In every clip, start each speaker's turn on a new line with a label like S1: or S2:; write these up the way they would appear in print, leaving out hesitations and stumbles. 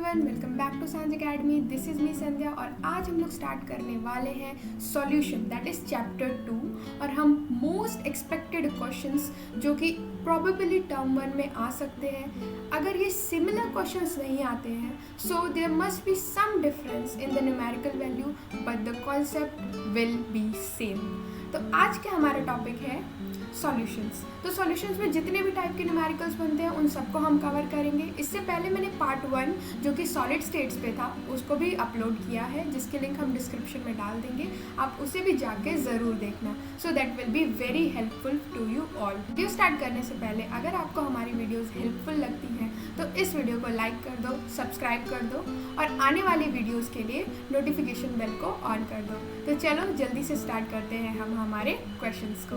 S1: Everyone, welcome back to science academy. This is me Sandhya और आज हम लोग स्टार्ट करने वाले हैं सॉल्यूशन, दैट इज़ चैप्टर 2। और हम मोस्ट एक्सपेक्टेड क्वेश्चंस जो कि प्रोबेबली टर्म 1 में आ सकते हैं, अगर ये सिमिलर क्वेश्चंस नहीं आते हैं so there must be some difference in the numerical value but the concept will be same. तो आज का हमारा टॉपिक है सॉल्यूशंस। तो सॉल्यूशंस में जितने भी टाइप के न्यूमेरिकल्स बनते हैं उन सबको हम कवर करेंगे। इससे पहले मैंने पार्ट 1 जो कि सॉलिड स्टेट्स पे था उसको भी अपलोड किया है, जिसके लिंक हम डिस्क्रिप्शन में डाल देंगे, आप उसे भी जाके ज़रूर देखना। So that will be very helpful to you all. Video start करने से पहले अगर आपको हमारी वीडियोज़ हेल्पफुल लगती हैं तो इस वीडियो को लाइक कर दो, सब्सक्राइब कर दो और आने वाली वीडियोज़ के लिए नोटिफिकेशन बेल को ऑन कर दो। तो चलो जल्दी से स्टार्ट करते हैं हम हमारे क्वेश्चंस को।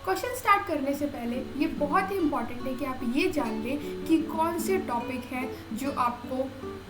S1: क्वेश्चन स्टार्ट करने से पहले ये बहुत ही इम्पॉर्टेंट है कि आप ये जान लें कि कौन से टॉपिक हैं जो आपको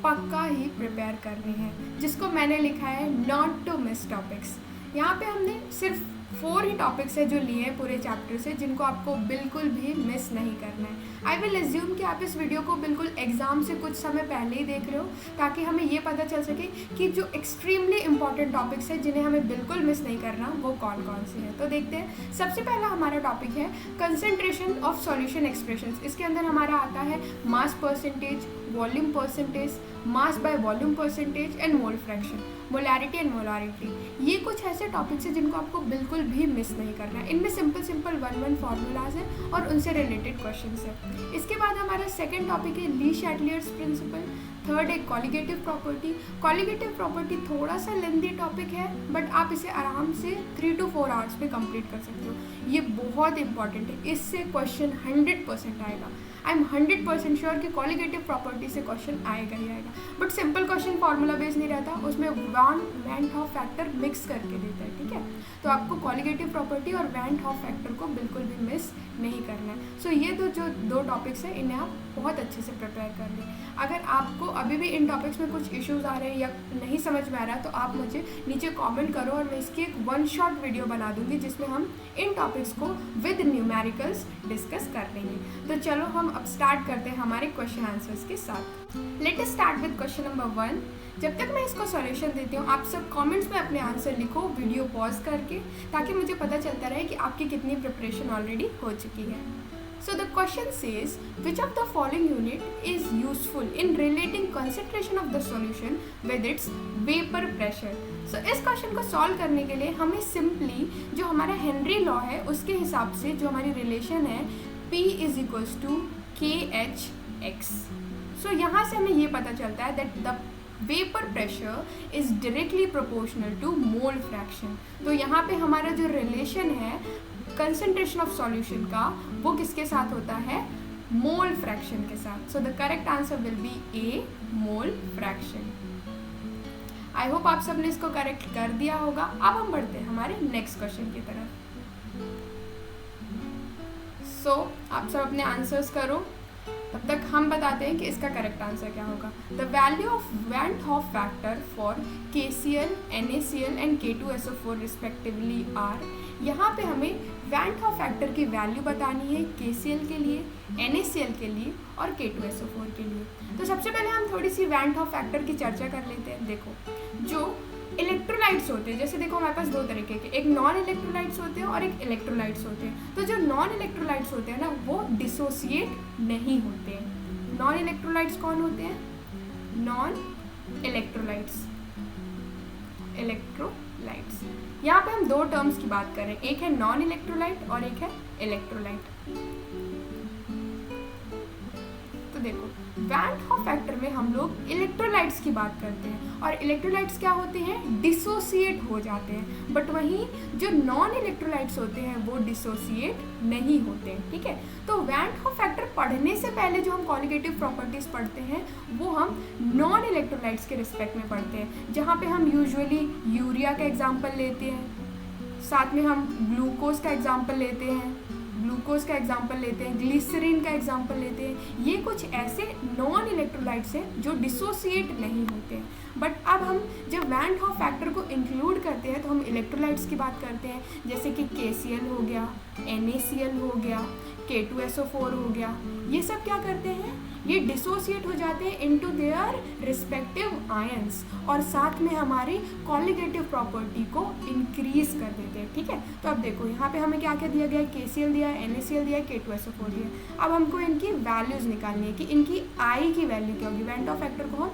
S1: पक्का ही प्रिपेयर करने हैं, जिसको मैंने लिखा है नॉट टू मिस टॉपिक्स। यहाँ पे हमने सिर्फ 4 ही टॉपिक्स है जो लिए हैं पूरे चैप्टर से, जिनको आपको बिल्कुल भी मिस नहीं करना है। आई विल एज्यूम कि आप इस वीडियो को बिल्कुल एग्जाम से कुछ समय पहले ही देख रहे हो, ताकि हमें ये पता चल सके कि जो एक्सट्रीमली इंपॉर्टेंट टॉपिक्स हैं जिन्हें हमें बिल्कुल मिस नहीं करना वो कौन कौन से हैं। तो देखते हैं। सबसे पहला हमारा टॉपिक है कंसंट्रेशन ऑफ सॉल्यूशन एक्सप्रेशंस। इसके अंदर हमारा आता है mass percentage, volume percentage, mass by volume percentage and mole fraction, molarity and molarity. ये कुछ ऐसे टॉपिक्स हैं जिनको आपको बिल्कुल भी मिस नहीं करना है। इनमें सिंपल 1 फार्मूलाज हैं और उनसे रिलेटेड क्वेश्चंस हैं। इसके बाद हमारा सेकंड टॉपिक है ली शैटलियर्स प्रिंसिपल। थर्ड है कॉलिगेटिव प्रॉपर्टी। कॉलिगेटिव प्रॉपर्टी थोड़ा सा लेंथी टॉपिक है बट आप इसे आराम से 3 to 4 आवर्स में कंप्लीट कर सकते हो। ये बहुत इंपॉर्टेंट है, इससे क्वेश्चन 100% आएगा। आई एम 100% श्योर कि कॉलिगेटिव प्रॉपर्टी से क्वेश्चन आएगा ही आएगा। But simple question formula based नहीं रहता, उसमें वैन हॉफ फैक्टर मिक्स करके देता है, ठीक है। तो आपको कॉलिगेटिव प्रॉपर्टी और वैन हॉफ फैक्टर को बिल्कुल भी मिस नहीं करना है। सो ये जो 2 टॉपिक्स हैं इन्हें आप बहुत अच्छे से प्रिपेयर कर लें। अगर आपको अभी भी इन टॉपिक्स में कुछ इश्यूज आ रहे हैं या नहीं समझ में आ रहा है तो आप मुझे नीचे कमेंट करो और मैं इसकी एक 1 शॉट वीडियो बना दूंगी जिसमें हम इन टॉपिक्स को विद न्यूमेरिकल्स डिस्कस कर लेंगे। तो चलो हम अब स्टार्ट करते हैं हमारे क्वेश्चन आंसर्स के साथ। Let us start with question number 1। जब तक मैं इसको सॉल्यूशन देती हूँ आप सब कमेंट्स में अपने आंसर लिखो वीडियो पॉज करके, ताकि मुझे पता चलता रहे कि आपकी कितनी प्रिपरेशन ऑलरेडी हो चुकी है। So the question says, which of the following unit is useful in relating concentration of the solution with its vapor pressure? So इस क्वेश्चन को सॉल्व करने के लिए हमें सिंपली जो हमारा हेनरी लॉ है उसके हिसाब से जो हमारी रिलेशन है P = KH(x). So यहाँ से हमें ये पता चलता है that the vapor pressure is directly proportional to mole fraction। तो यहाँ पे हमारा जो रिलेशन है कंसंट्रेशन ऑफ सॉल्यूशन का वो किसके साथ होता है? मोल फ्रैक्शन के साथ। सो the correct answer will B A, mole fraction. I hope आप सबने इसको करेक्ट कर दिया होगा। अब हम बढ़ते हैं हमारे नेक्स्ट क्वेश्चन की तरफ। सो आप सब अपने आंसर्स करो, तब तक हम बताते हैं कि इसका करेक्ट आंसर क्या होगा। The value of van Hoff factor for KCl, NaCl and K2SO4 respectively are. यहाँ पे हमें वैन हॉफ फैक्टर की वैल्यू बतानी है KCl के लिए, NaCl के लिए और K2SO4 के लिए। तो सबसे पहले हम थोड़ी सी वैन हॉफ फैक्टर की चर्चा कर लेते हैं। देखो, जो इलेक्ट्रोलाइट्स होते हैं, जैसे देखो हमारे पास 2 तरीके के, एक नॉन इलेक्ट्रोलाइट्स होते हैं और एक इलेक्ट्रोलाइट्स होते हैं। तो जो नॉन इलेक्ट्रोलाइट्स होते हैं ना वो डिसोसिएट नहीं होते हैं। नॉन इलेक्ट्रोलाइट्स कौन होते हैं? Non electrolytes, electrolytes. यहाँ पे हम 2 टर्म्स की बात कर रहे हैं, एक है नॉन इलेक्ट्रोलाइट और एक है इलेक्ट्रोलाइट। तो देखो वैन हॉफ फैक्टर में हम लोग इलेक्ट्रोलाइट्स की बात करते हैं और इलेक्ट्रोलाइट्स क्या होते हैं? डिसोसिएट हो जाते हैं। बट वहीं जो नॉन इलेक्ट्रोलाइट्स होते हैं वो डिसोसिएट नहीं होते हैं, ठीक है। तो वैन हॉफ फैक्टर पढ़ने से पहले जो हम कॉलिगेटिव प्रॉपर्टीज पढ़ते हैं वो हम नॉन इलेक्ट्रोलाइट्स के रिस्पेक्ट में पढ़ते हैं, जहाँ पे हम यूजुअली यूरिया का एग्जाम्पल लेते हैं, साथ में हम ग्लूकोज का एग्जाम्पल लेते हैं, ग्लिसरीन का एग्जाम्पल लेते हैं। ये कुछ ऐसे नॉन इलेक्ट्रोलाइट्स हैं जो डिसोसिएट नहीं होते हैं। बट अब हम जब वैन हॉफ फैक्टर को इंक्लूड करते हैं तो हम इलेक्ट्रोलाइट्स की बात करते हैं, जैसे कि KCl हो गया, NaCl हो गया, K2SO4 हो गया, ये सब क्या करते हैं, ये डिसोसिएट हो जाते हैं इनटू देयर रिस्पेक्टिव आयंस और साथ में हमारी कॉलिगेटिव प्रॉपर्टी को इंक्रीज कर देते हैं। ठीक है, तो अब देखो यहाँ पे हमें क्या क्या दिया गया है, KCl दिया है, NaCl दिया है, K2SO4 दिया है। अब हमको इनकी वैल्यूज निकालनी है कि इनकी I की वैल्यू क्या होगी। वेंट ऑफ फैक्टर को हम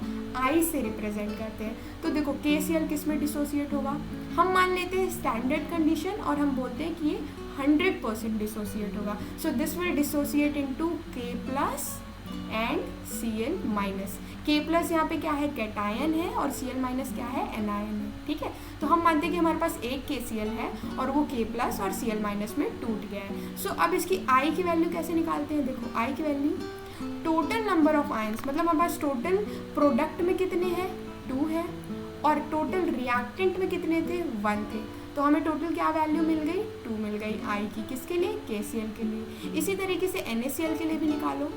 S1: I से रिप्रेजेंट करते हैं। तो देखो KCl किस में डिसोसिएट होगा, हम मान लेते हैं स्टैंडर्ड कंडीशन और हम बोलते हैं कि ये 100% डिसोसिएट होगा। सो this will dissociate into K+ and Cl minus. K+ यहाँ पे क्या है, कैटायन है और Cl- क्या है, एनायन है। ठीक है, तो हम मानते हैं कि हमारे पास एक KCl है और वो K+ और Cl- में टूट गया है। सो अब इसकी I की वैल्यू कैसे निकालते हैं, देखो I की value total number of ions, मतलब हमारे पास टोटल प्रोडक्ट में कितने हैं, 2 है, और टोटल रिएक्टेंट में कितने थे, 1 थे। तो हमें टोटल क्या वैल्यू मिल गई, 2 मिल गई I की। किसके लिए, KCl के लिए। इसी तरीके से NaCl के लिए भी निकालो।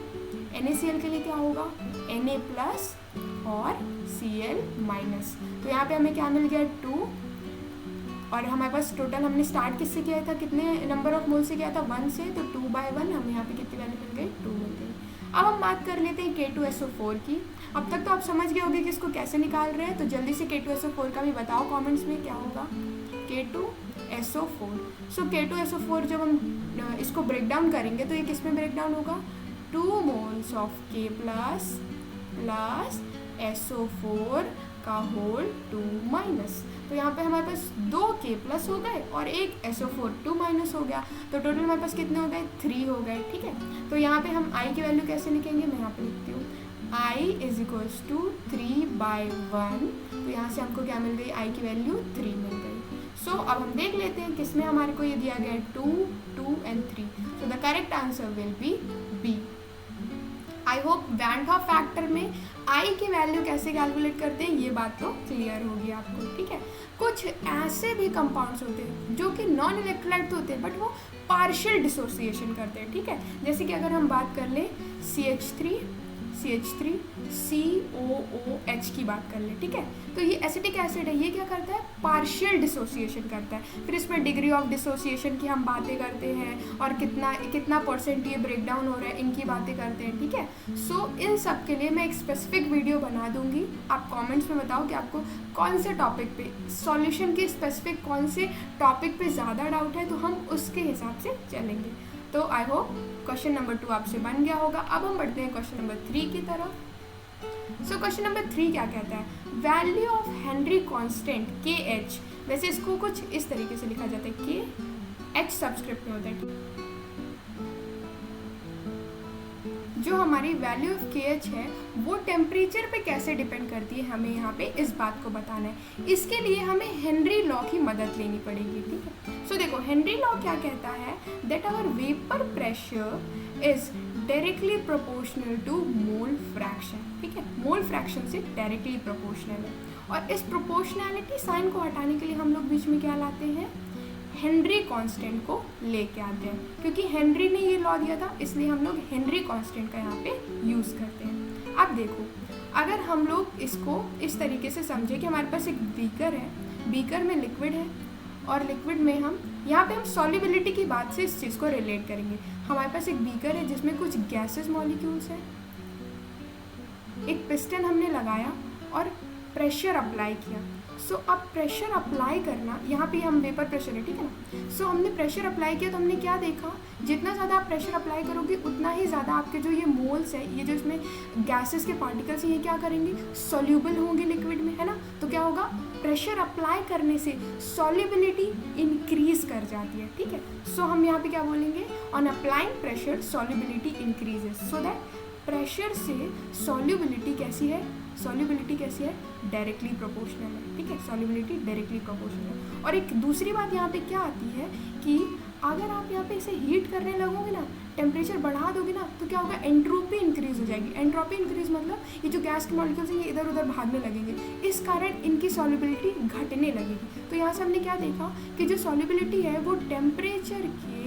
S1: NaCl के लिए क्या होगा, Na+ और Cl-। तो यहाँ पे हमें क्या मिल गया, 2, और हमारे पास टोटल हमने स्टार्ट किससे किया था, कितने नंबर ऑफ मोल से किया था, 1 से, तो 2/1 हमें यहाँ पे कितनी वैल्यू मिल गई, 2 मिल गई। अब हम बात कर लेते हैं K2SO4 की। अब तक तो आप समझ गए होंगे कि इसको कैसे निकाल रहे हैं, तो जल्दी से K2SO4 का भी बताओ कमेंट्स में क्या होगा, K2SO4। सो K2SO4 जब हम इसको ब्रेक डाउन करेंगे तो ये किस में ब्रेक डाउन होगा, 2 moles of K+ plus SO4 का होल 2-। तो यहाँ पे हमारे पास 2 K+ हो गए और एक SO4 2- हो गया, तो टोटल हमारे पास कितने हो गए, 3 हो गए। ठीक है, तो यहाँ पे हम I की वैल्यू कैसे लिखेंगे, मैं यहाँ पे लिखती हूँ I = 3/1। तो यहाँ से हमको क्या मिल गई, I की वैल्यू 3 मिल गई। सो अब हम देख लेते हैं किसमें हमारे को ये दिया गया है, 2, 2 and 3। So the correct answer will be B। I hope went of factor में I की वैल्यू कैसे कैलकुलेट करते हैं ये बात तो क्लियर होगी आपको। ठीक है, कुछ ऐसे भी कंपाउंड्स होते हैं जो कि नॉन इलेक्ट्रोलाइट होते हैं बट वो पार्शियल डिसोसिएशन करते हैं। ठीक है, जैसे कि अगर हम बात कर ले CH3 COOH की बात कर ले। ठीक है, तो ये एसिटिक एसिड है, ये क्या करता है, पार्शियल डिसोसिएशन करता है। फिर इसमें डिग्री ऑफ डिसोसिएशन की हम बातें करते हैं और कितना परसेंट ये ब्रेक डाउन हो रहा है, इनकी बातें करते हैं। ठीक है, सो इन सब के लिए मैं एक स्पेसिफिक वीडियो बना दूंगी। आप कमेंट्स में बताओ कि आपको कौन से टॉपिक पे, सॉल्यूशन के स्पेसिफिक कौन से टॉपिक पे ज़्यादा डाउट है, तो हम उसके हिसाब से चलेंगे। तो आई होप क्वेश्चन नंबर 2 आपसे बन गया होगा। अब हम बढ़ते हैं क्वेश्चन नंबर 3 की तरफ। सो क्वेश्चन नंबर 3 क्या कहता है, value of Henry constant KH। वैसे इसको कुछ इस तरीके से लिखा जाता है, KH सबस्क्रिप्ट में होता है। जो हमारी वैल्यू ऑफ KH है वो टेम्परेचर पे कैसे डिपेंड करती है, हमें यहाँ पे इस बात को बताना है। इसके लिए हमें हेनरी लॉ की मदद लेनी पड़ेगी। ठीक है, सो देखो हेनरी लॉ क्या कहता है, that our vapour pressure is directly proportional to mole fraction. ठीक है, मोल फ्रैक्शन से डायरेक्टली प्रोपोर्शनल है, और इस प्रोपोर्शनैलिटी साइन को हटाने के लिए हम लोग बीच में क्या लाते हैं, हेनरी कांस्टेंट को लेके आते हैं। क्योंकि हेनरी ने ये लॉ दिया था इसलिए हम लोग हेनरी कांस्टेंट का यहाँ पे यूज़ करते हैं। अब देखो अगर हम लोग इसको इस तरीके से समझे कि हमारे पास एक बीकर है, बीकर में लिक्विड है और लिक्विड में हम यहाँ पे हम सॉल्युबिलिटी की बात से इस चीज़ को रिलेट करेंगे। हमारे पास एक बीकर है जिसमें कुछ गैसेस मॉलिक्यूल्स हैं, एक पिस्टन हमने लगाया और प्रेशर अप्लाई किया। सो अब प्रेशर अप्लाई करना, यहाँ पे हम वेपर प्रेशर है, ठीक है ना। सो हमने प्रेशर अप्लाई किया तो हमने क्या देखा, जितना ज़्यादा आप प्रेशर अप्लाई करोगे उतना ही ज़्यादा आपके जो ये मोल्स है, ये जो इसमें गैसेस के पार्टिकल्स हैं, ये क्या करेंगे, सॉल्यूबल होंगे लिक्विड में, है ना। तो क्या होगा, प्रेशर अप्लाई करने से सॉल्युबिलिटी इंक्रीज कर जाती है। ठीक है, सो हम यहाँ पे क्या बोलेंगे, on applying pressure solubility increases. So that pressure से सॉल्युबिलिटी कैसी है, सॉल्युबिलिटी कैसी है, डायरेक्टली प्रोपोर्शनल है। ठीक है, सॉल्युबिलिटी डायरेक्टली प्रोपोर्शनल है। और एक दूसरी बात यहाँ पे क्या आती है कि अगर आप यहाँ पे इसे हीट करने लगोगे ना, टेम्परेचर बढ़ा दोगे ना, तो क्या होगा, एंट्रोपी इंक्रीज हो जाएगी। एंट्रोपी इंक्रीज मतलब ये जो गैस के मॉलिक्यूल्स हैं ये इधर उधर भागने लगेंगे, इस कारण इनकी सॉल्युबिलिटी घटने लगेगी। तो यहाँ से हमने क्या देखा कि जो सॉल्युबिलिटी है वो टेम्परेचर के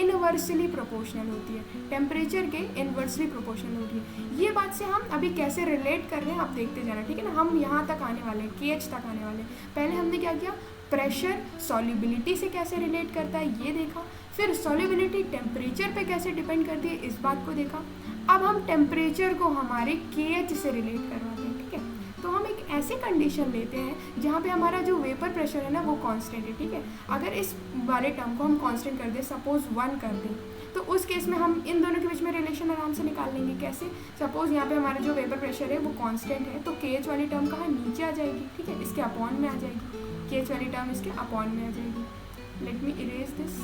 S1: इनवर्सली प्रोपोर्शनल होती है, टेम्परेचर के इनवर्सली प्रोपोर्शनल होती है। ये बात से हम अभी कैसे रिलेट कर रहे हैं आप देखते जाना, ठीक है ना। हम यहाँ तक आने वाले हैं, KH तक आने वाले हैं। पहले हमने क्या किया, प्रेशर सॉल्युबिलिटी से कैसे रिलेट करता है ये देखा, फिर सॉल्युबिलिटी टेम्परेचर पे कैसे डिपेंड करती है इस बात को देखा। अब हम टेम्परेचर को हमारे KH से रिलेट करवाते हैं, ठीक है। तो हम एक ऐसी कंडीशन लेते हैं जहाँ पे हमारा जो वेपर प्रेशर है ना वो कांस्टेंट है, ठीक है। अगर इस वाले टर्म को हम कांस्टेंट कर दें, सपोज 1 कर दें, तो उस केस में हम इन दोनों के बीच में रिलेशन आराम से निकाल लेंगे। कैसे? सपोज यहाँ पे हमारा जो वेपर प्रेशर है वो कांस्टेंट है, तो KH वाली टर्म कहाँ नीचे आ जाएगी, ठीक है, इसके अपॉन में आ जाएगी। KH वाली टर्म इसके अपॉन में आ जाएगी। Let me erase this.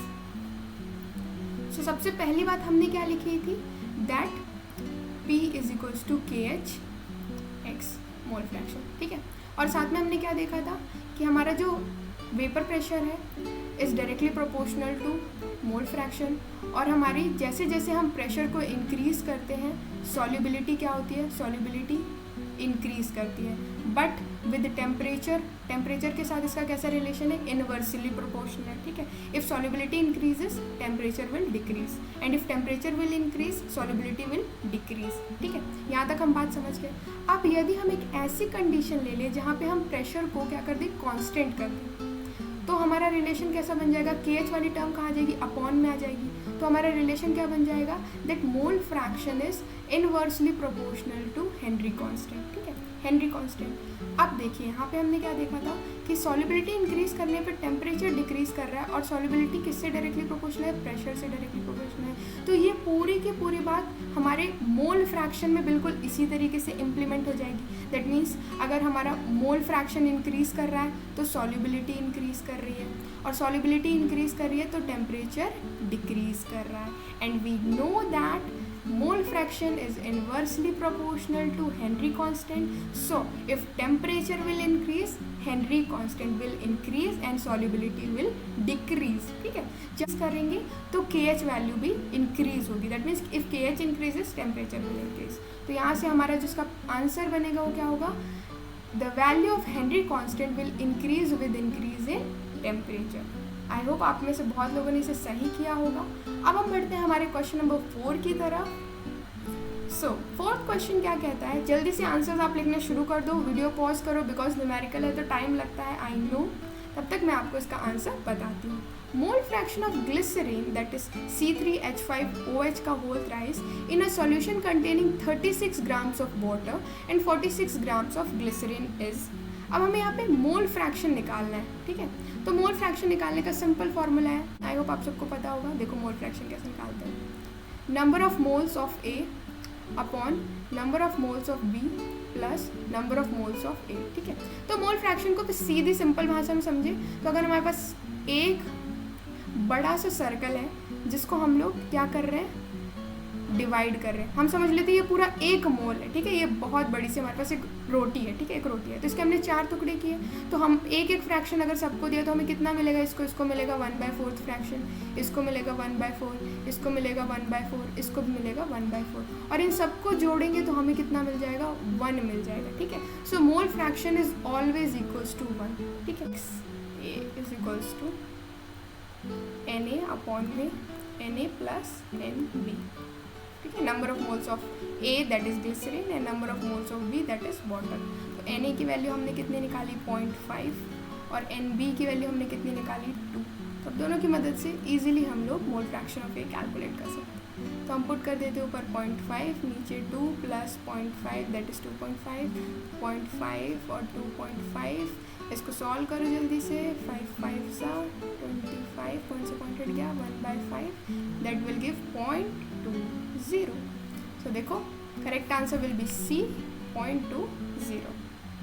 S1: So सबसे पहली बात हमने क्या लिखी थी, that P is equals to KH x mole fraction, ठीक है। और साथ में हमने क्या देखा था कि हमारा जो वेपर प्रेशर है is directly proportional to mole fraction, और हमारी जैसे जैसे हम प्रेशर को इंक्रीज़ करते हैं सॉल्युबिलिटी क्या होती है, सॉल्युबिलिटी इंक्रीज़ करती है। बट विद टेम्परेचर के साथ इसका कैसा रिलेशन है, इनवर्सली प्रोपोर्शनल, ठीक है। If solubility increases temperature will decrease, and if temperature will increase solubility will decrease, ठीक है। यहाँ तक हम बात समझ गए। अब यदि हम एक ऐसी कंडीशन ले लें जहाँ पे हम प्रेशर को क्या कर दें, कांस्टेंट कर दें, तो हमारा रिलेशन कैसा बन जाएगा, KH वाली टर्म कहाँ आ जाएगी, अपॉन में आ जाएगी। तो हमारा रिलेशन क्या बन जाएगा, that mole fraction is inversely proportional to Henry constant, ठीक है, हेनरी कांस्टेंट। अब देखिए यहाँ पे हमने क्या देखा था कि सॉल्युबिलिटी इंक्रीज करने पे टेम्परेचर डिक्रीज कर रहा है, और सॉल्युबिलिटी किससे डायरेक्टली प्रोपोर्शनल है, प्रेशर से डायरेक्टली प्रोपोर्शनल है। तो ये पूरी की पूरी बात हमारे मोल फ्रैक्शन में बिल्कुल इसी तरीके से इम्प्लीमेंट हो जाएगी। दैट मीन्स अगर हमारा मोल फ्रैक्शन इंक्रीज कर रहा है तो सॉल्युबिलिटी इंक्रीज कर रही है, और सॉल्युबिलिटी इंक्रीज कर रही है तो टेम्परेचर डिक्रीज कर रहा है। And we know that mole fraction is inversely proportional to Henry constant. So if temperature will increase, Henry constant will increase and solubility will decrease, ठीक है। जब करेंगे तो KH वैल्यू भी इंक्रीज होगी, that means if KH increases temperature will increase. तो यहाँ से हमारा जिसका आंसर बनेगा वो क्या होगा, the value of Henry constant will increase with increase in temperature. I hope आप में से बहुत लोगों ने इसे सही किया होगा। अब हम बढ़ते हैं हमारे क्वेश्चन नंबर 4 की तरफ। सो फोर्थ क्वेश्चन क्या कहता है, जल्दी से आंसर्स आप लिखना शुरू कर दो, वीडियो पॉज करो, बिकॉज न्यूमेरिकल है तो टाइम लगता है, आई नो। तब तक मैं आपको इसका आंसर बताती हूँ। Mole fraction of glycerine that is C3H5OH का whole thrice in a solution containing 36 grams of water and 46 grams of glycerine is. अब हमें यहाँ पे मोल फ्रैक्शन निकालना है, ठीक है। तो मोल फ्रैक्शन निकालने का सिंपल फॉर्मूला है, आई होप आप सबको पता होगा। देखो मोल फ्रैक्शन कैसे निकालते हैं, number of moles of A upon number of moles of B plus number of moles of A, ठीक है। तो मोल फ्रैक्शन को तो सीधी सिंपल भाषा में समझे तो अगर हमारे पास एक बड़ा सा सर्कल है जिसको हम लोग क्या कर रहे हैं, डिवाइड कर रहे हैं, हम समझ लेते हैं ये पूरा 1 मोल है, ठीक है। ये बहुत बड़ी सी हमारे पास एक रोटी है, ठीक है, एक रोटी है, तो इसके हमने 4 टुकड़े किए, तो हम एक एक फ्रैक्शन अगर सबको दिया तो हमें कितना मिलेगा, इसको मिलेगा 1/4 फ्रैक्शन, इसको मिलेगा 1/4, इसको मिलेगा 1/4, इसको भी मिलेगा 1/4, और इन सबको जोड़ेंगे तो हमें कितना मिल जाएगा, 1 मिल जाएगा, ठीक है। So mole fraction is always equals to 1, ठीक है। A is equals to Na upon में Na प्लस Nb, ठीक है। Number of moles of A that is glycerine and number of moles of B that is water. तो Na की value हमने कितनी निकाली, 0.5, और Nb की वैल्यू हमने कितनी निकाली, 2। तो दोनों की मदद से इजीली हम लोग मोल फ्रैक्शन ऑफ A कैलकुलेट कर सकते हैं। तो हम पुट कर देते हैं ऊपर 0.5, नीचे 2 प्लस 0.5 दैट इज 2.5, 0.5 और 2.5, इसको सॉल्व करो जल्दी से, 5 5 सा 25, पॉइंट से पॉइंट हट गया, 1/5 दैट विल गिव 0.20। तो देखो correct answer will B C, 0.20।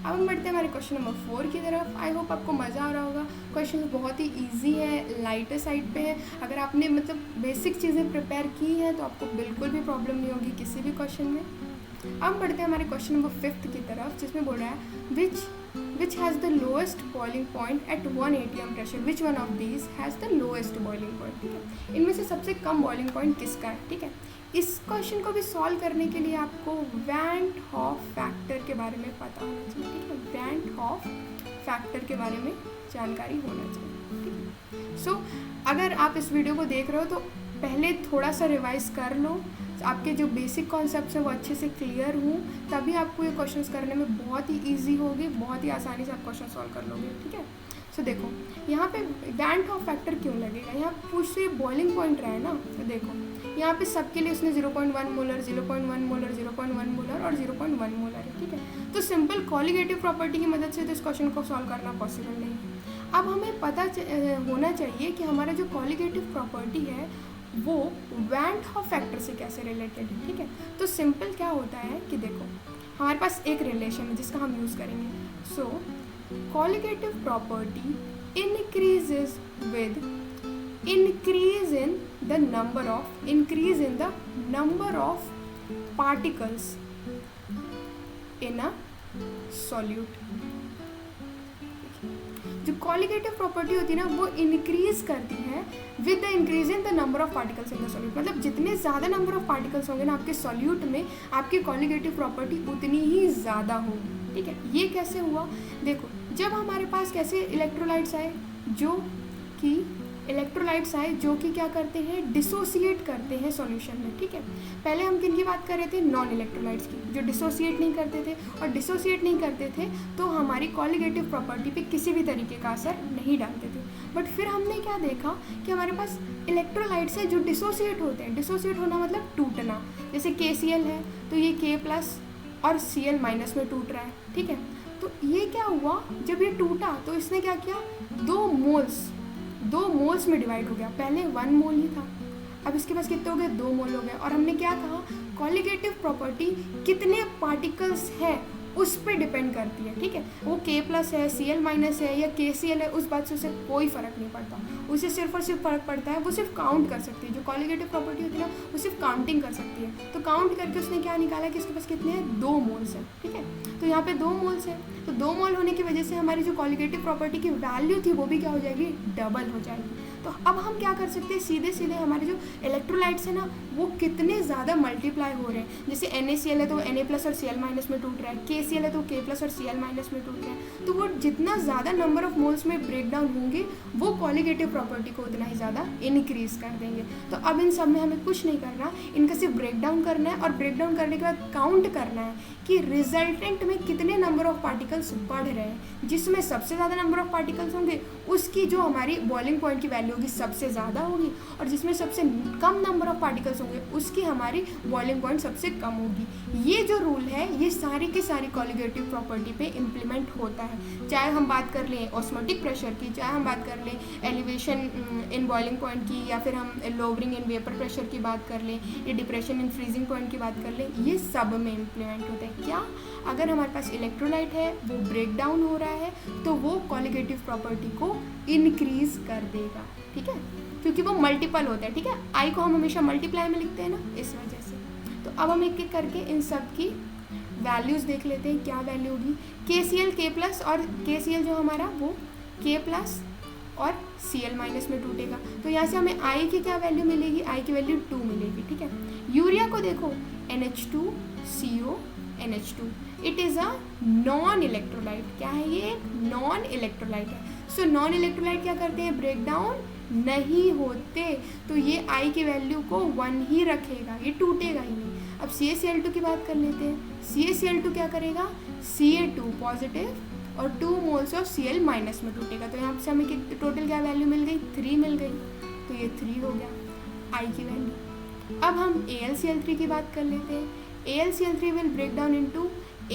S1: अब हम बढ़ते हैं हमारे क्वेश्चन नंबर 4 की तरफ। आई होप आपको मज़ा आ रहा होगा, क्वेश्चन बहुत ही इजी है, लाइटर साइड पे है। अगर आपने मतलब बेसिक चीज़ें प्रिपेयर की हैं तो आपको बिल्कुल भी प्रॉब्लम नहीं होगी किसी भी क्वेश्चन में। अब बढ़ते हैं हमारे क्वेश्चन नंबर 5 की तरफ, जिसमें बोल रहा है which has the lowest boiling point at 1 atm pressure, which one of these has the lowest boiling point, ठीक है। इनमें से सबसे कम बॉइलिंग पॉइंट किसका है, ठीक है। इस क्वेश्चन को भी सॉल्व करने के लिए आपको वैन हॉफ फैक्टर के बारे में पता होना चाहिए, ठीक है। वैन हॉफ फैक्टर के बारे में जानकारी होना चाहिए, ठीक है। सो अगर आप इस वीडियो को देख रहे हो तो पहले थोड़ा सा रिवाइज कर लो, आपके जो बेसिक कॉन्सेप्ट्स हैं वो अच्छे से क्लियर हों, तभी आपको ये क्वेश्चंस करने में बहुत ही इजी होगी, बहुत ही आसानी से आप क्वेश्चन सॉल्व कर लोगे, ठीक है। सो देखो यहाँ पे वैन हॉफ फैक्टर क्यों लगेगा, यहाँ पूछे बॉइलिंग पॉइंट रहा है ना, तो देखो यहाँ पे सबके लिए उसने 0.1 मोलर, 0.1 मोलर, 0.1 मोलर और 0.1 मोलर है, ठीक है। तो सिंपल कॉलिगेटिव प्रॉपर्टी की मदद से तो इस क्वेश्चन को सॉल्व करना पॉसिबल नहीं है। अब हमें पता होना चाहिए कि हमारा जो कॉलिगेटिव प्रॉपर्टी है वो वैन हॉफ फैक्टर से कैसे रिलेटेड है, ठीक है। तो सिंपल क्या होता है कि देखो हमारे पास एक रिलेशन है जिसका हम यूज़ करेंगे। So colligative property increases with increase in the number of particles in a solute। जो कॉलिगेटिव प्रॉपर्टी होती है ना वो इंक्रीज करती है with the increase in the number of particles in the solute. मतलब जितने ज़्यादा नंबर ऑफ पार्टिकल्स होंगे ना आपके सॉल्यूट में, आपकी कॉलिगेटिव प्रॉपर्टी उतनी ही ज़्यादा होगी, ठीक है। ये कैसे हुआ, देखो जब हमारे पास कैसे इलेक्ट्रोलाइट्स आए जो कि क्या करते हैं, डिसोसिएट करते हैं सॉल्यूशन में, ठीक है। पहले हम किन की बात कर रहे थे, नॉन इलेक्ट्रोलाइट्स की, जो डिसोसिएट नहीं करते थे, और डिसोसिएट नहीं करते थे तो हमारी कॉलिगेटिव प्रॉपर्टी पे किसी भी तरीके का असर नहीं डालते थे। बट फिर हमने क्या देखा कि हमारे पास इलेक्ट्रोलाइट्स है जो डिसोसिएट होते हैं। डिसोसिएट होना मतलब टूटना, जैसे KCl है तो ये K+ और Cl- में टूट रहा है, ठीक है। तो ये क्या हुआ, जब ये टूटा तो इसने क्या किया, दो मोल्स में डिवाइड हो गया। पहले 1 मोल ही था, अब इसके पास कितने हो गए, 2 मोल हो गए। और हमने क्या कहा, कॉलिगेटिव प्रॉपर्टी कितने पार्टिकल्स है उस पर डिपेंड करती है, ठीक है। वो K+ है, Cl- है या KCl है, उस बात से उसे कोई फ़र्क नहीं पड़ता। उसे सिर्फ और सिर्फ फ़र्क पड़ता है, वो सिर्फ काउंट कर सकती है। जो कॉलिगेटिव प्रॉपर्टी होती है ना वो सिर्फ काउंटिंग कर सकती है। तो काउंट करके उसने क्या निकाला कि इसके पास कितने हैं, 2 मोल्स हैं, ठीक है। तो यहाँ पे 2 मोल्स है, तो 2 मोल होने की वजह से हमारी जो कॉलिगेटिव प्रॉपर्टी की वैल्यू थी वो भी क्या हो जाएगी, डबल हो जाएगी। तो अब हम क्या कर सकते हैं, सीधे सीधे हमारे जो इलेक्ट्रोलाइट्स है ना वो कितने ज़्यादा मल्टीप्लाई हो रहे हैं। जैसे NaCl है तो Na+ और Cl- में टूट रहा है, KCl है तो K+ और Cl- में टूट रहा है। तो वो जितना ज़्यादा नंबर ऑफ मोल्स में ब्रेक डाउन होंगे वो कॉलिगेटिव प्रॉपर्टी को उतना ही ज़्यादा इंक्रीज कर देंगे। तो अब इन सब में हमें कुछ नहीं करना, इनका सिर्फ ब्रेक डाउन करना है और ब्रेक डाउन करने के बाद काउंट करना है कि रिजल्टेंट में कितने नंबर ऑफ पार्टिकल्स बढ़ रहे हैं। जिसमें सबसे ज़्यादा नंबर ऑफ पार्टिकल्स होंगे उसकी जो हमारी बॉइलिंग पॉइंट की वैल्यू होगी सबसे ज़्यादा होगी, और जिसमें सबसे कम नंबर ऑफ पार्टिकल्स होंगे उसकी हमारी बॉइलिंग पॉइंट सबसे कम होगी। ये जो रूल है ये सारी की सारी कॉलिगेटिव प्रॉपर्टी पे इम्प्लीमेंट होता है। चाहे हम बात कर लें ऑस्मोटिक प्रेशर की, चाहे हम बात कर लें एलिवेशन इन बॉइलिंग पॉइंट की, या फिर हम लोवरिंग इन वेपर प्रेशर की बात कर लें, या डिप्रेशन इन फ्रीजिंग पॉइंट की बात कर लें, ये सब में इम्प्लीमेंट होता है। क्या, अगर हमारे पास इलेक्ट्रोलाइट है वो ब्रेक डाउन हो रहा है तो वो कॉलिगेटिव प्रॉपर्टी को इंक्रीज कर देगा, ठीक है, क्योंकि वो मल्टीपल होता है, ठीक है। आई को हम हमेशा मल्टीप्लाई में लिखते हैं ना, इस वजह से। तो अब हम एक एक करके इन सब की वैल्यूज़ देख लेते हैं, क्या वैल्यू होगी। KCl K+ और KCl जो हमारा वो K+ और Cl- में टूटेगा, तो यहाँ से हमें आई की क्या वैल्यू मिलेगी, आई की वैल्यू 2 मिलेगी, ठीक है। यूरिया को देखो NH2CO NH2, it is a non electrolyte. क्या है ये, एक नॉन इलेक्ट्रोलाइट है। सो नॉन इलेक्ट्रोलाइट क्या करते हैं, ब्रेक डाउन नहीं होते, तो ये आई की वैल्यू को 1 ही रखेगा, ये टूटेगा ही नहीं। अब CaCl2 की बात कर लेते हैं। CaCl2 क्या करेगा, Ca2 पॉजिटिव और 2 मोल्स ऑफ Cl- में टूटेगा। तो यहाँ से हमें टोटल क्या वैल्यू मिल गई, 3 मिल गई, तो ये 3 हो गया आई की वैल्यू। अब हम AlCl3 की बात कर लेते हैं। AlCl3 will break down into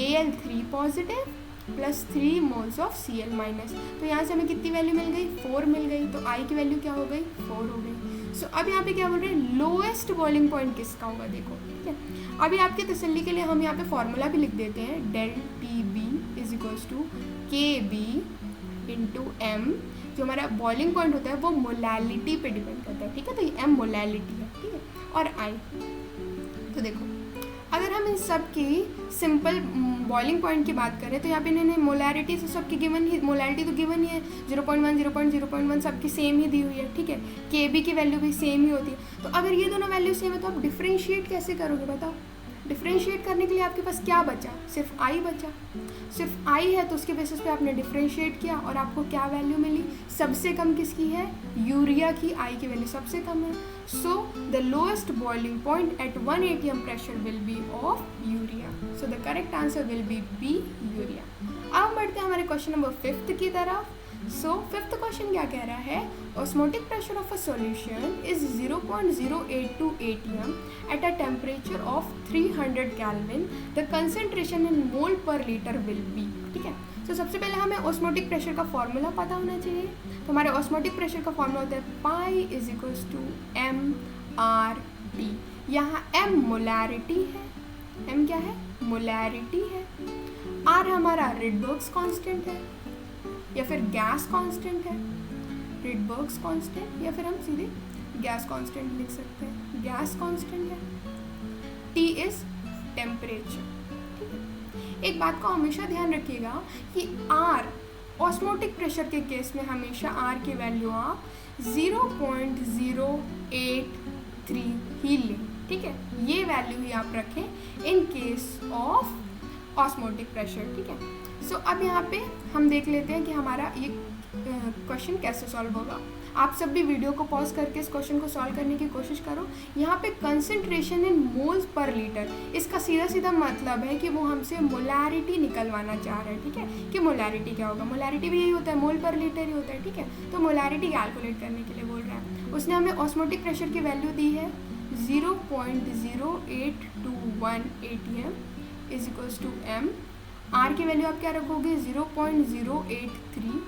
S1: Al3 positive plus 3 moles of Cl-। तो यहाँ से हमें कितनी वैल्यू मिल गई, 4 मिल गई, तो आई की वैल्यू क्या हो गई, 4 हो गई। सो अब यहाँ पे क्या बोल रहे हैं, लोएस्ट बॉइलिंग पॉइंट किसका होगा, देखो, ठीक है। अभी आपके तसल्ली के लिए हम यहाँ पे फॉर्मूला भी लिख देते हैं, ∆Tb = Kb × m। जो हमारा बॉइलिंग पॉइंट होता है वो मोलैलिटी पे डिपेंड करता है, ठीक है। तो ये m मोलैलिटी है, ठीक है, और आई। तो देखो अगर हम इन सब की सिंपल बॉइलिंग पॉइंट की बात करें तो यहाँ पे इन्होंने मोलैरिटी से सबकी गिवन ही, मोलैरिटी तो गिवन ही है, 0.1 0.0.1 सबकी सेम ही दी हुई है, ठीक है। Kb की वैल्यू भी सेम ही होती है। तो अगर ये दोनों वैल्यू सेम है तो आप डिफ्रेंशिएट कैसे करोगे, बताओ। डिफ्रेंशिएट करने के लिए आपके पास क्या बचा, सिर्फ आई बचा। सिर्फ आई है तो उसके बेसिस पे आपने डिफ्रेंशिएट किया और आपको क्या वैल्यू मिली, सबसे कम किसकी है, यूरिया की आई की वैल्यू सबसे कम है। So the lowest boiling point at 1 atm pressure will be of urea. So the correct answer will be B urea. अब बढ़ते हैं हमारे क्वेश्चन नंबर 5 की तरफ। सो फिफ्थ क्वेश्चन क्या कह रहा है, osmotic pressure of a solution is 0.082 atm at a temperature of 300 kelvin, the concentration in mole per litre will be. ठीक है, तो सबसे पहले हमें ऑस्मोटिक प्रेशर का फॉर्मूला पता होना चाहिए। तो हमारे ऑस्मोटिक प्रेशर का फॉर्मूला होता है pi is equals to M R T. यहाँ एम मोलैरिटी है, एम क्या है, मोलैरिटी है, आर हमारा रिडबर्ग्स कांस्टेंट है या फिर गैस कांस्टेंट है, रिडबर्ग्स कांस्टेंट, या फिर हम सीधे गैस कांस्टेंट लिख सकते हैं, गैस कांस्टेंट है, टी इज टेम्परेचर। ठीक है, एक बात को हमेशा ध्यान रखिएगा कि आर ऑस्मोटिक प्रेशर के केस में हमेशा आर की वैल्यू आप 0.083 ही लें। ठीक है, ये वैल्यू ही आप रखें in case of osmotic pressure. ठीक है, सो अब यहाँ पे हम देख लेते हैं कि हमारा ये क्वेश्चन कैसे सॉल्व होगा। आप सब भी वीडियो को पॉज करके इस क्वेश्चन को सॉल्व करने की कोशिश करो। यहाँ पे concentration in moles per litre, इसका सीधा सीधा मतलब है कि वो हमसे मोलैरिटी निकलवाना चाह रहे हैं। ठीक है, कि मोलैरिटी क्या होगा, मोलैरिटी भी यही होता है, मोल पर लीटर ही होता है। ठीक है, तो मोलैरिटी कैलकुलेट करने के लिए बोल रहा है। उसने हमें ऑस्मोटिक प्रेशर की वैल्यू दी है 0.0821 atm is equals to M. R की वैल्यू आप क्या रखोगे 0.083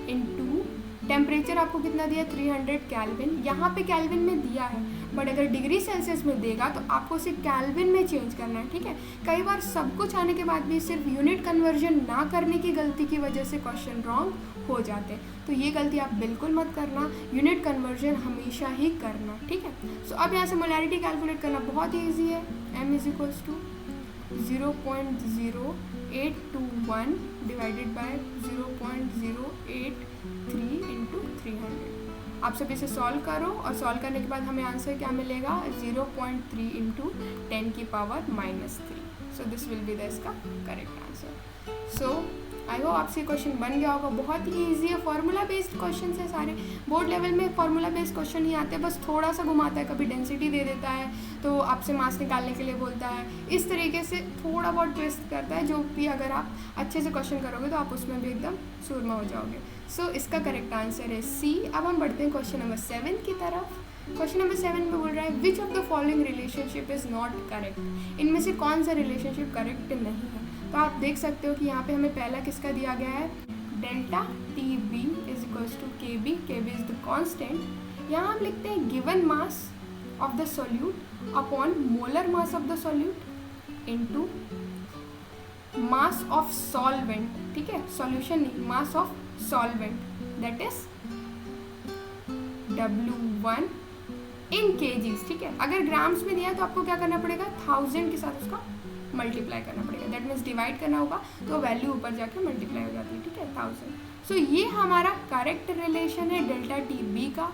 S1: इंटू टेम्परेचर आपको कितना दिया 300 केल्विन। यहाँ पे केल्विन में दिया है, बट अगर डिग्री सेल्सियस में देगा तो आपको उसे केल्विन में चेंज करना है। ठीक है, कई बार सब कुछ आने के बाद भी सिर्फ यूनिट कन्वर्जन ना करने की गलती की वजह से क्वेश्चन रॉन्ग हो जाते हैं, तो ये गलती आप बिल्कुल मत करना, यूनिट कन्वर्जन हमेशा ही करना। ठीक है, सो अब यहाँ से मोलैरिटी कैलकुलेट करना बहुत ही ईजी है। M is equals to 0.0821 divided by 0.083 into 300। आप सब इसे सॉल्व करो और सॉल्व करने के बाद हमें आंसर क्या मिलेगा 0.3 इंटू 10 की power -3। So this will be the इसका correct answer. So I hope आपसे क्वेश्चन बन गया होगा। बहुत ही ईजी है, फार्मूला बेस्ड क्वेश्चन है सारे। बोर्ड लेवल में फार्मूला बेस्ड क्वेश्चन ही आते हैं, बस थोड़ा सा घुमाता है, कभी डेंसिटी दे देता है तो आपसे मास निकालने के लिए बोलता है, इस तरीके से थोड़ा बहुत ट्विस्ट करता है, जो भी अगर आप अच्छे से क्वेश्चन करोगे तो आप उसमें भी एकदम सूरमा हो जाओगे। सो इसका करेक्ट आंसर है सी। अब हम बढ़ते हैं क्वेश्चन नंबर 7 की तरफ। क्वेश्चन नंबर 7 में बोल रहा है which of the following relationship is not correct. इनमें से कौन सा रिलेशनशिप करेक्ट नहीं है। तो आप देख सकते हो कि यहाँ पे हमें पहला किसका दिया गया है, delta T B is equals to K B is the constant. यहाँ हम लिखते हैं given mass of the solute upon molar mass of the solute into mass of solvent. ठीक है, सॉल्यूशन नहीं, mass of solvent that is W1 in kgs. ठीक है, अगर ग्राम्स में दिया है तो आपको क्या करना पड़ेगा 1000 के साथ उसका मल्टीप्लाई करना पड़ेगा, दैट मीन्स डिवाइड करना होगा तो वैल्यू ऊपर जाके मल्टीप्लाई हो जाती है। ठीक है, 1000। सो ये हमारा करेक्ट रिलेशन है डेल्टा टी बी का।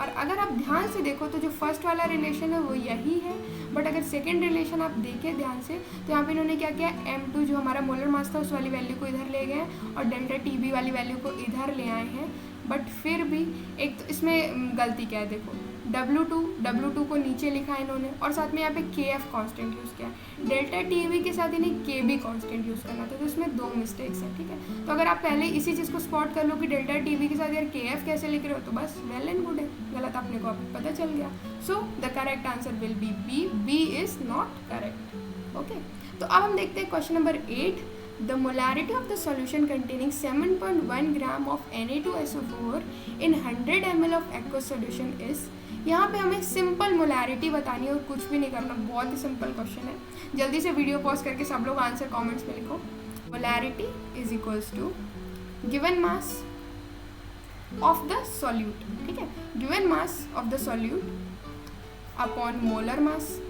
S1: और अगर आप ध्यान से देखो तो जो फर्स्ट वाला रिलेशन है वो यही है, बट अगर सेकेंड रिलेशन आप देखें ध्यान से तो यहाँ पे इन्होंने क्या किया, M2 जो हमारा मोलर मास था उस वाली वैल्यू को इधर ले गए और डेल्टा टी बी वाली वैल्यू को इधर ले आए हैं। बट फिर भी एक तो इसमें गलती क्या है, देखो W2 को नीचे लिखा है इन्होंने और साथ में यहाँ पे KF कांस्टेंट यूज़ किया है। डेल्टा टीवी के साथ इन्हें KB कांस्टेंट यूज़ करना था, तो इसमें 2 मिस्टेक्स हैं। ठीक है, तो अगर आप पहले इसी चीज़ को स्पॉट कर लो कि डेल्टा टीवी के साथ यार KF कैसे लिख रहे हो, तो बस वेल एंड गुड है, गलत अपने को पता चल गया। So the correct answer will be B is not correct. Okay, तो अब हम देखते हैं question number 8। The molarity of the solution containing 7.1 gram of Na2SO4 in 100 ml of aqueous solution is। यहाँ पे हमें सिंपल मोलैरिटी बतानी है और कुछ भी नहीं करना, बहुत ही सिंपल क्वेश्चन है। जल्दी से वीडियो पॉज करके सब लोग आंसर कमेंट्स में लिखो। Molarity is equals to given mass of the solute. ठीक है, given mass of the solute upon molar mass.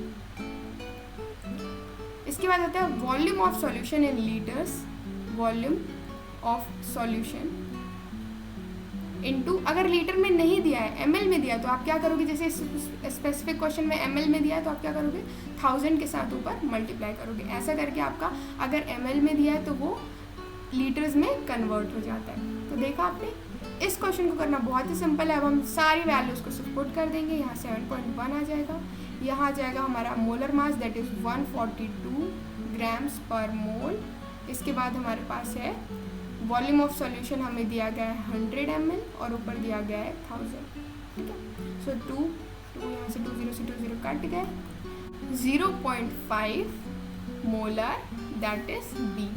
S1: इसके बाद आता है volume of solution in litres, volume of solution into, अगर लीटर में नहीं दिया है ml में दिया तो आप क्या करोगे, जैसे स्पेसिफिक क्वेश्चन में ml में दिया है तो आप क्या करोगे 1000 के साथ ऊपर मल्टीप्लाई करोगे। ऐसा करके आपका अगर ml में दिया है तो वो लीटर्स में कन्वर्ट हो जाता है। तो देखा आपने, इस क्वेश्चन को करना बहुत ही सिंपल है। अब हम सारी वैल्यूज़ को सपोर्ट कर देंगे। यहाँ 7.1 आ जाएगा, यहाँ आ जाएगा हमारा molar mass that is 142 grams पर मोल। इसके बाद हमारे पास है वॉल्यूम ऑफ सॉल्यूशन हमें दिया गया है 100 ml और ऊपर दिया गया है 1000, ठीक है। सो 2 यहाँ से 2 0 से 2 0 कट गए, 0.5 molar, that is B.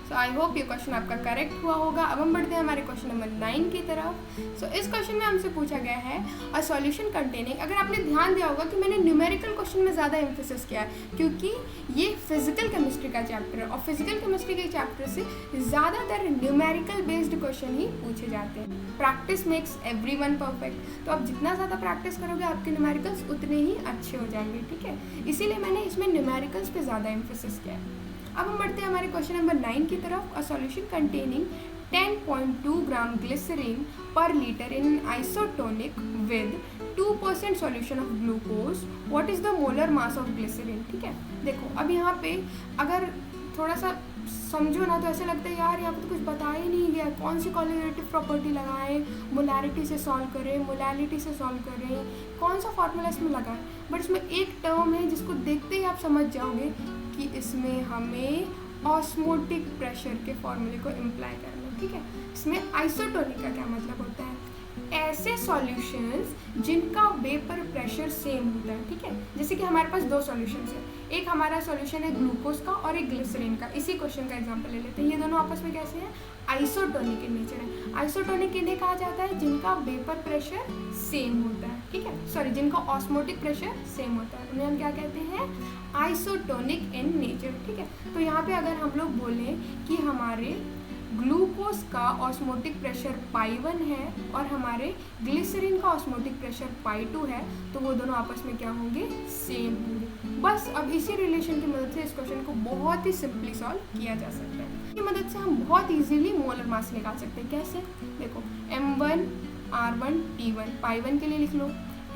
S1: So I hope ये क्वेश्चन आपका करेक्ट हुआ होगा। अब हम बढ़ते हैं हमारे क्वेश्चन नंबर 9 की तरफ। सो इस क्वेश्चन में हमसे पूछा गया है अ सॉल्यूशन कंटेनिंग, अगर आपने ध्यान दिया होगा कि मैंने न्यूमेरिकल क्वेश्चन में ज़्यादा एम्फेसिस किया है क्योंकि ये फिजिकल केमिस्ट्री का चैप्टर है और फिजिकल केमिस्ट्री के चैप्टर से ज़्यादातर न्यूमेरिकल बेस्ड क्वेश्चन ही पूछे जाते हैं। प्रैक्टिस मेक्स एवरीवन परफेक्ट, तो आप जितना ज़्यादा प्रैक्टिस करोगे आपके न्यूमेरिकल्स उतने ही अच्छे हो जाएंगे, ठीक है। इसीलिए मैंने इसमें न्यूमेरिकल्स पे ज़्यादा एम्फेसिस किया है। अब हम बढ़ते हैं हमारे क्वेश्चन नंबर 9 की तरफ। A solution containing 10.2 gram glycerine per litre in isotonic with 2% solution of glucose, what is the molar mass of glycerine, ठीक है। देखो अब यहाँ पे अगर थोड़ा सा समझो ना तो ऐसे लगता है यार यहाँ पे तो कुछ बताया ही नहीं गया, कौन सी कोऑर्डिनेटिव प्रॉपर्टी लगाएं, मोलैरिटी से सॉल्व करें, मोलैलिटी से सॉल्व करें, कौन सा फॉर्मूला इसमें लगाएं। बट इसमें एक टर्म है जिसको देखते ही आप समझ जाओगे कि इसमें हमें ऑस्मोटिक प्रेशर के फॉर्मूले को इम्प्लाई करना है, ठीक है। इसमें आइसोटोनिक का क्या मतलब होता है, ऐसे सॉल्यूशंस जिनका वेपर प्रेशर सेम होता है, ठीक है। जैसे कि हमारे पास दो सॉल्यूशंस है, एक हमारा सॉल्यूशन है ग्लूकोज का और एक ग्लिसरीन का। इसी क्वेश्चन का एग्जांपल ले लेते हैं। ये दोनों आपस में कैसे हैं, आइसोटोनिक इन नेचर है। आइसोटोनिक इन्हें कहा जाता है जिनका वेपर प्रेशर सेम होता है, ठीक है, सॉरी जिनका ऑस्मोटिक प्रेशर सेम होता है, उन्हें हम क्या कहते हैं, आइसोटोनिक इन नेचर, ठीक है। तो यहाँ पे अगर हम लोग बोलें कि हमारे ग्लूकोज का ऑस्मोटिक प्रेशर π1 है और हमारे ग्लिसरीन का ऑस्मोटिक प्रेशर π2 है, तो वो दोनों आपस में क्या होंगे, सेम होंगे। बस अब इसी रिलेशन की मदद से इस क्वेश्चन को बहुत ही सिंपली सॉल्व किया जा सकता है। इसकी मदद से हम बहुत इजीली मोलर मास निकाल सकते हैं। कैसे, देखो m1 r1 t1 π1 के लिए लिख लो,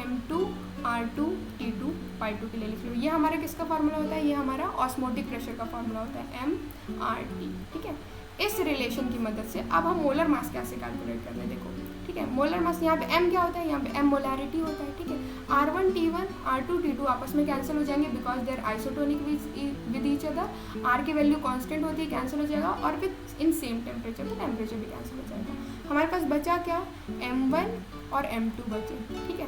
S1: m2 r2 t2 π2 के लिए लिख लो। ये हमारा किसका फार्मूला होता है, ये हमारा ऑस्मोटिक प्रेशर का फार्मूला होता है mRT, ठीक है। इस रिलेशन की मदद से अब हम मोलर मास कैसे कैलकुलेट कर रहे हैं, देखो, ठीक है। मोलर मास यहाँ पे m क्या होता है, यहाँ पे m मोलैरिटी होता है, ठीक है। r1 t1 r2 t2 आपस में कैंसिल हो जाएंगे because they are isotonic with each other. r की वैल्यू कांस्टेंट होती है, कैंसिल हो जाएगा, और विद इन सेम टेम्परेचर, तो टेम्परेचर भी कैंसिल हो जाएगा। हमारे पास बचा क्या, m1 और m2 बचे, ठीक है।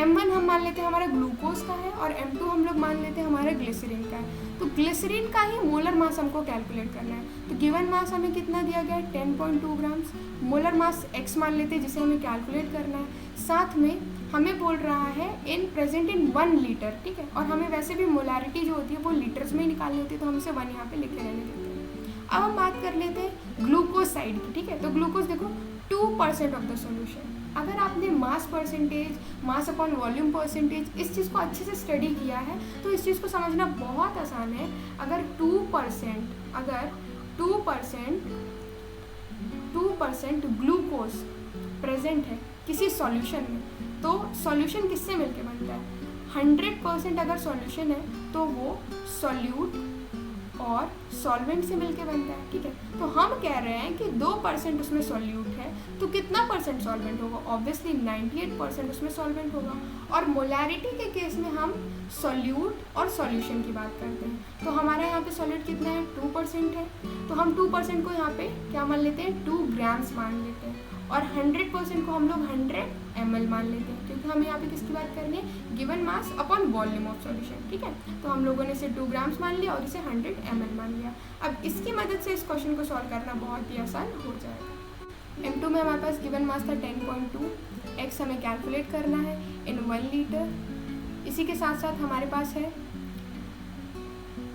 S1: m1 हम मान लेते हैं हमारा ग्लूकोज का है और m2 हम लोग मान लेते हैं हमारा ग्लिसरीन का है। तो ग्लिसरीन का ही मोलर मास हमको कैलकुलेट करना है। तो गिवन मास हमें कितना दिया गया है, 10.2 ग्राम्स। मोलर मास x मान लेते हैं जिसे हमें कैलकुलेट करना है। साथ में हमें बोल रहा है इन प्रेजेंट इन 1 लीटर, ठीक है। और हमें वैसे भी मोलैरिटी जो होती है वो लीटर्स में ही निकालनी होती है, तो हम इसे 1 यहाँ पे लिखे रहने देते हैं। अब हम बात कर लेते हैं ग्लूकोज साइड की, ठीक है। तो ग्लूकोज देखो 2% ऑफ द सोल्यूशन। अगर आपने mass percentage, mass upon volume percentage इस चीज़ को अच्छे से स्टडी किया है तो इस चीज़ को समझना बहुत आसान है। अगर 2% ग्लूकोज प्रेजेंट है किसी सॉल्यूशन में, तो सॉल्यूशन किससे मिलके बनता है, 100% अगर सॉल्यूशन है तो वो सॉल्यूट और सॉल्वेंट से मिलके बनता है, ठीक है। तो हम कह रहे हैं कि 2% उसमें सॉल्यूट है तो कितना परसेंट सॉल्वेंट होगा, ऑब्वियसली 98% उसमें सॉल्वेंट होगा। और मोलैरिटी के केस में हम सॉल्यूट और सॉल्यूशन की बात करते हैं। तो हमारे यहाँ पे सॉल्यूट कितना है, 2% है, तो हम 2% को यहाँ पे क्या मान लेते हैं, 2 ग्राम्स मान लेते हैं। और 100% को हम लोग 100 ml मान लेते हैं, क्योंकि हमें यहाँ पे किसकी बात करनी है, given mass upon volume of solution, ठीक है। तो हम लोगों ने इसे 2 ग्राम्स मान लिया और इसे 100 ml मान लिया। अब इसकी मदद से इस क्वेश्चन को सॉल्व करना बहुत ही आसान हो जाएगा। m2 में हमारे पास गिवन मास था 10.2, x हमें कैलकुलेट करना है इन 1 लीटर। इसी के साथ साथ हमारे पास है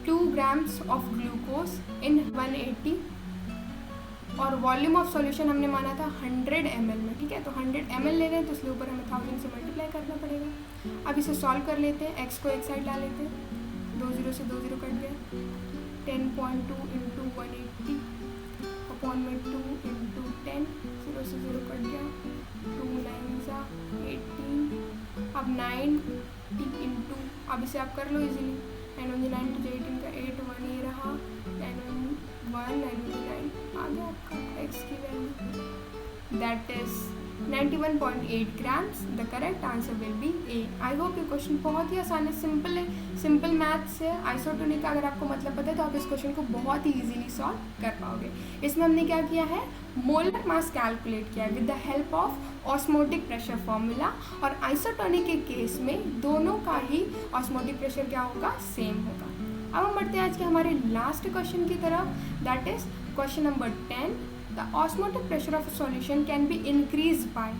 S1: 2 ग्राम्स ऑफ ग्लूकोज इन 180 और वॉल्यूम ऑफ सॉल्यूशन हमने माना था 100 ml में, ठीक है। तो 100 ml ले रहे हैं तो इसलिए ऊपर हमें 1000 से मल्टीप्लाई करना पड़ेगा। अब इसे सॉल्व कर लेते हैं, x को एक साइड ला लेते हैं, 2 0 से 2 0 कट गया, 10.2 इंटू 180 अपॉन में 2 इंटू 10, 0 से 0 कट गया, 2 9 18, अब 90 इंटू, अब इसे आप कर लो इजीली, 9 9 to 18 का 8 1 ये रहा, 9 1 9 9 आ गया आपका x की value, that is 91.8 grams. The correct answer will be A. I hope ये क्वेश्चन बहुत ही आसान है, सिंपल है, सिंपल मैथ्स है। आइसोटोनिक का अगर आपको मतलब पता है तो आप इस क्वेश्चन को बहुत ही इजीली सॉल्व कर पाओगे। इसमें हमने क्या किया है, मोलर मास कैलकुलेट किया with the help of osmotic pressure formula, और आइसोटोनिक के केस में दोनों का ही ऑस्मोटिक प्रेशर क्या होगा, सेम होगा। अब हम बढ़ते हैं आज के हमारे लास्ट क्वेश्चन की तरफ, that is question number 10। The osmotic pressure of solution can be increase by.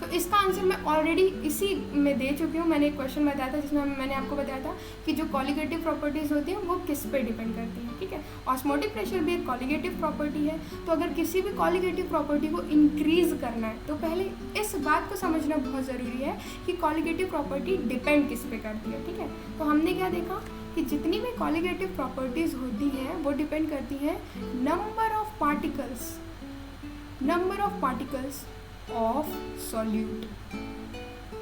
S1: तो इसका आंसर मैं ऑलरेडी इसी में दे चुकी हूँ। मैंने एक क्वेश्चन बताया था जिसमें मैंने आपको बताया था कि जो कॉलिगेटिव प्रॉपर्टीज़ होती हैं वो किस पे डिपेंड करती हैं, ठीक है। ऑस्मोटिक प्रेशर भी एक कॉलिगेटिव प्रॉपर्टी है। तो अगर किसी भी कॉलिगेटिव प्रॉपर्टी को इंक्रीज करना है तो पहले इस बात को समझना बहुत ज़रूरी है कि कॉलिगेटिव प्रॉपर्टी डिपेंड किस पे करती है, ठीक है। तो हमने क्या देखा कि जितनी भी कॉलिगेटिव प्रॉपर्टीज़ होती हैं वो डिपेंड करती हैं number of particles of solute,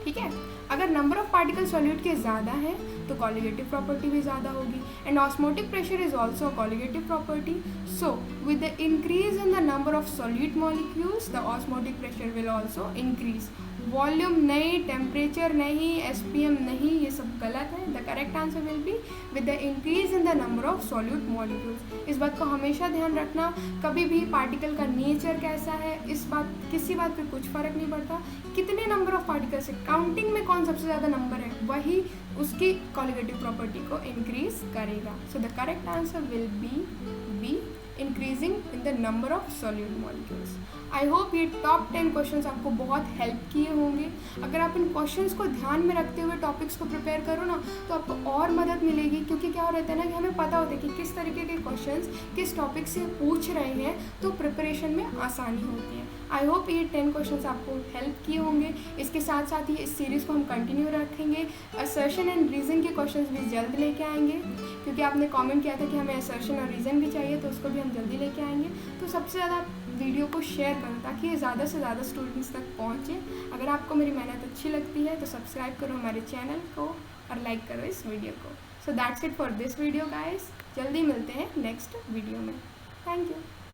S1: ठीक है। अगर नंबर ऑफ पार्टिकल सॉल्यूट के ज़्यादा है तो कॉलिगेटिव प्रॉपर्टी भी ज़्यादा होगी। And osmotic pressure is also colligative property. So with the increase in the number of solute molecules the osmotic pressure will also increase. Volume नहीं, टेम्परेचर नहीं, SPM नहीं, ये सब गलत है। The correct answer will be with the increase in the number of solute molecules. इस बात को हमेशा ध्यान रखना, कभी भी पार्टिकल का नेचर कैसा है किसी बात पे कुछ फ़र्क नहीं पड़ता। कितने नंबर ऑफ पार्टिकल्स है, काउंटिंग में कौन सबसे ज़्यादा नंबर है वही उसकी कॉलिगेटिव प्रॉपर्टी को इंक्रीज करेगा। सो the correct answer will be increasing in the number of solute molecules. I hope ये टॉप 10 क्वेश्चंस आपको बहुत हेल्प किए होंगे। अगर आप इन क्वेश्चंस को ध्यान में रखते हुए टॉपिक्स को प्रिपेयर करो ना तो आपको और मदद मिलेगी, क्योंकि क्या रहता है ना कि हमें पता होता है कि किस तरीके के क्वेश्चंस किस टॉपिक से पूछ रहे हैं, तो प्रिपरेशन में आसानी होती है। आई होप ये 10 क्वेश्चंस आपको हेल्प किए होंगे। इसके साथ साथ ही इस सीरीज़ को हम कंटिन्यू रखेंगे। असर्शन एंड रीज़न के क्वेश्चंस भी जल्द लेके आएंगे, क्योंकि आपने कमेंट किया था कि हमें असर्शन और रीज़न भी चाहिए, तो उसको भी हम जल्दी लेके आएंगे। तो सबसे ज़्यादा वीडियो को शेयर करो ताकि ये ज़्यादा से ज़्यादा स्टूडेंट्स तक पहुँचे। अगर आपको मेरी मेहनत अच्छी लगती है तो सब्सक्राइब करो हमारे चैनल को और लाइक करो इस वीडियो को। So that's it for this video guys. जल्दी मिलते हैं नेक्स्ट वीडियो में। Thank you.